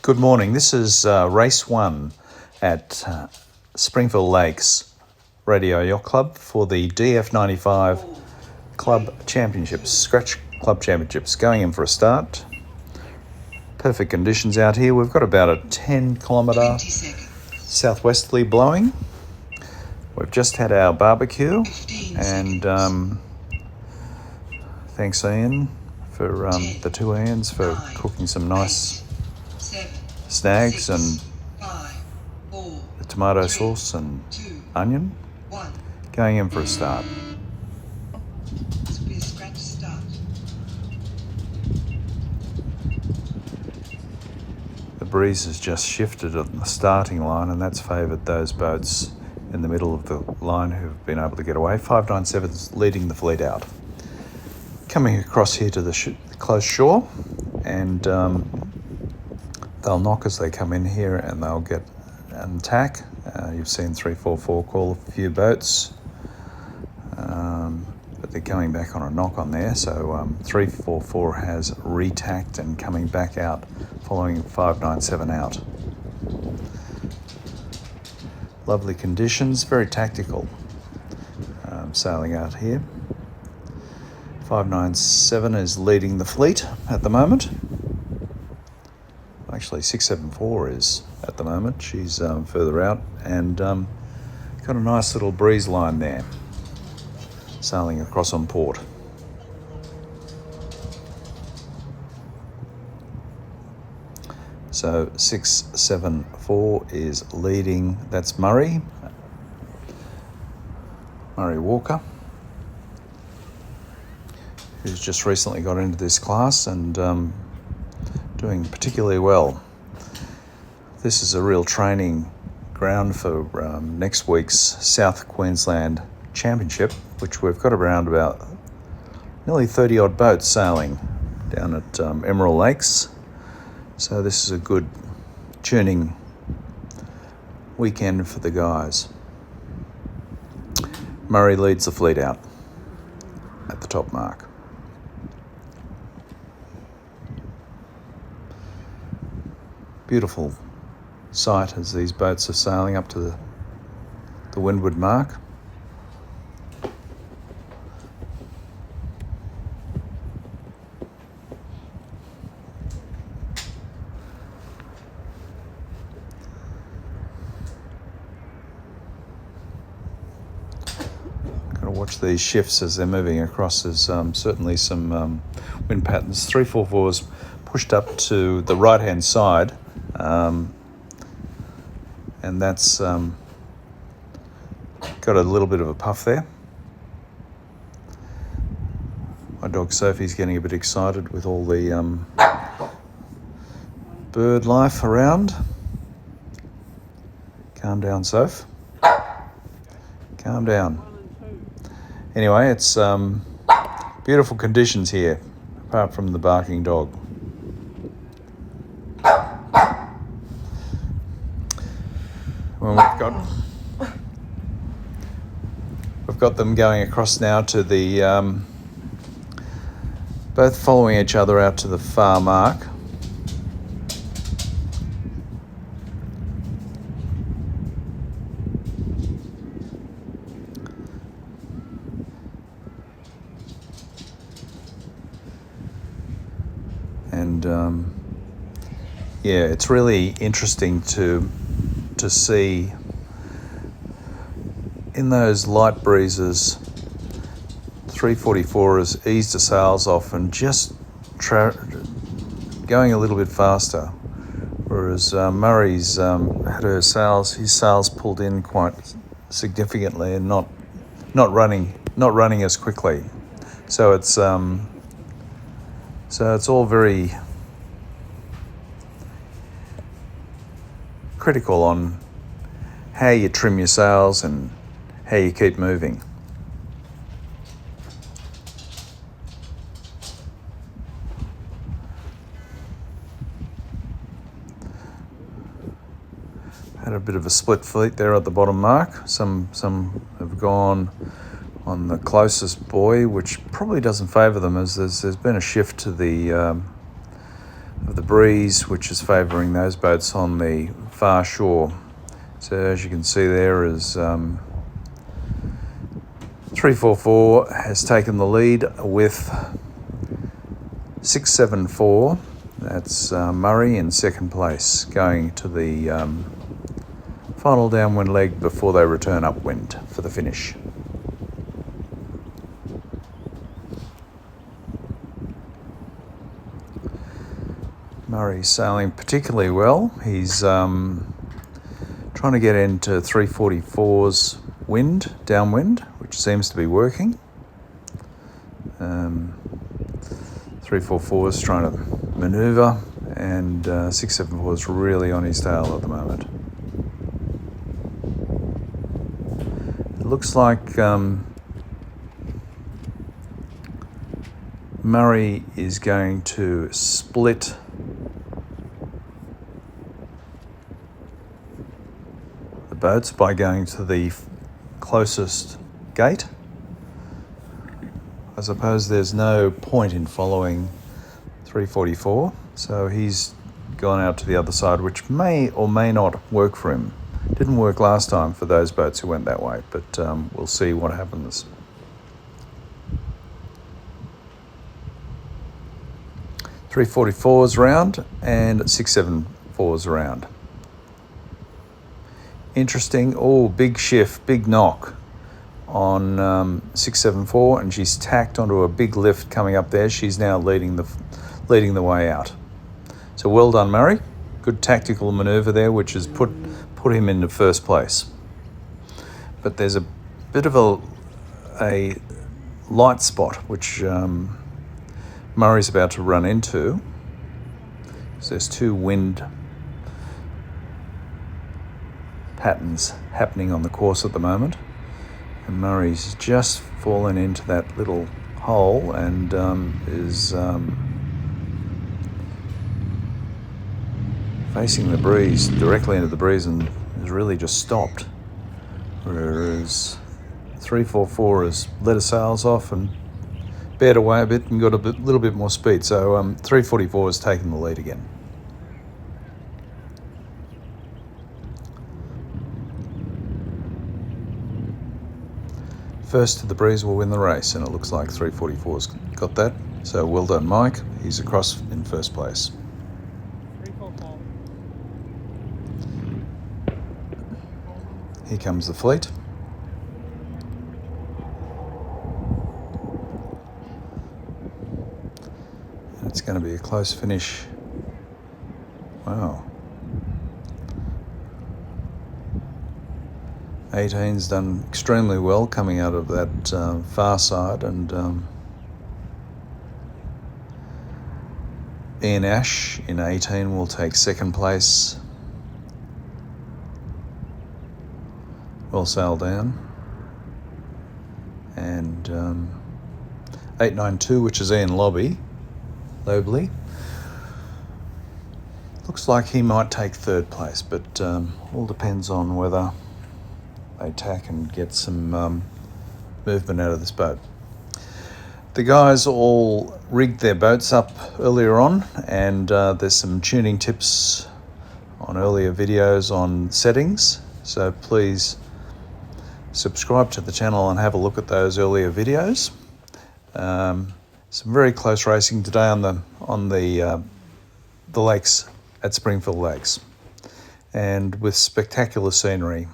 Good morning. This is race one at Springville Lakes Radio Yacht Club for the DF95 Club Championships, Scratch Club Championships. Going in for a start. Perfect conditions out here. We've got about a 10 kilometre southwesterly blowing. We've just had our barbecue and thanks Ian for the two Ians for cooking some nice snags and the tomato sauce and onion. Going in for a start. This will be a scratch start. The breeze has just shifted on the starting line, and that's favoured those boats in the middle of the line who've been able to get away. 597's leading the fleet out. Coming across here to the close shore, and they'll knock as they come in here and they'll get an attack. You've seen 344 call a few boats, but they're coming back on a knock on there. So 344 has retacked and coming back out following 597 out. Lovely conditions, very tactical sailing out here. 597 is leading the fleet at the moment. Actually, 674 is at the moment. She's further out and got a nice little breeze line there, sailing across on port. So 674 is leading. That's Murray Walker, who's just recently got into this class and doing particularly well. This is a real training ground for next week's South Queensland Championship, which we've got around about nearly 30 odd boats sailing down at Emerald Lakes. So this is a good tuning weekend for the guys. Murray leads the fleet out at the top mark. Beautiful sight as these boats are sailing up to the Windward mark. Got to watch these shifts as they're moving across. There's certainly some wind patterns. 344's pushed up to the right hand side. And that's got a little bit of a puff there. My dog Sophie's getting a bit excited with all the bird life around. Calm down, Soph. Calm down. Anyway, it's beautiful conditions here, apart from the barking dog. Well, we've got them going across now to the both following each other out to the far mark. And yeah, it's really interesting to see in those light breezes. 344 has eased the sails off and just going a little bit faster, whereas Murray's had his sails pulled in quite significantly and not running as quickly. So it's all very critical on how you trim your sails and how you keep moving. Had a bit of a split fleet there at the bottom mark. Some have gone on the closest buoy, which probably doesn't favour them, as there's been a shift to the of the breeze, which is favouring those boats on the far shore. So as you can see there is 344 has taken the lead with 674. That's Murray in second place, going to the final downwind leg before they return upwind for the finish. Murray's sailing particularly well. He's trying to get into 344's wind, downwind, which seems to be working. 344 is trying to manoeuvre, and 674 is really on his tail at the moment. It looks like Murray is going to split the boats by going to the closest gate. I suppose there's no point in following 344, so he's gone out to the other side, which may or may not work for him. Didn't work last time for those boats who went that way, but we'll see what happens. 344's round and 674's round. Interesting. Oh, big shift, big knock on 674, and she's tacked onto a big lift coming up there. She's now leading the way out. So well done, Murray. Good tactical manoeuvre there, which has put him into first place. But there's a bit of a light spot which Murray's about to run into. So there's two wind patterns happening on the course at the moment, and Murray's just fallen into that little hole and is facing the breeze, directly into the breeze, and has really just stopped, whereas 344 has let her sails off and bared away a bit and got a little bit more speed. So 344 has taken the lead again. First to the breeze will win the race, and it looks like 344's got that. So well done, Mike. He's across in first place. Here comes the fleet. And it's going to be a close finish. Wow. 18's done extremely well coming out of that far side, and Ian Ash in 18 will take second place. Well sailed down. And 892, which is Ian Lobley, looks like he might take third place, but all depends on whether they tack and get some movement out of this boat. The guys all rigged their boats up earlier on, and there's some tuning tips on earlier videos on settings, so please subscribe to the channel and have a look at those earlier videos. Some very close racing today on the lakes at Springfield Lakes, and with spectacular scenery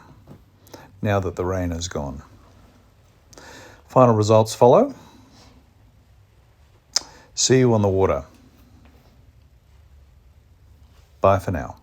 now that the rain has gone. Final results follow. See you on the water. Bye for now.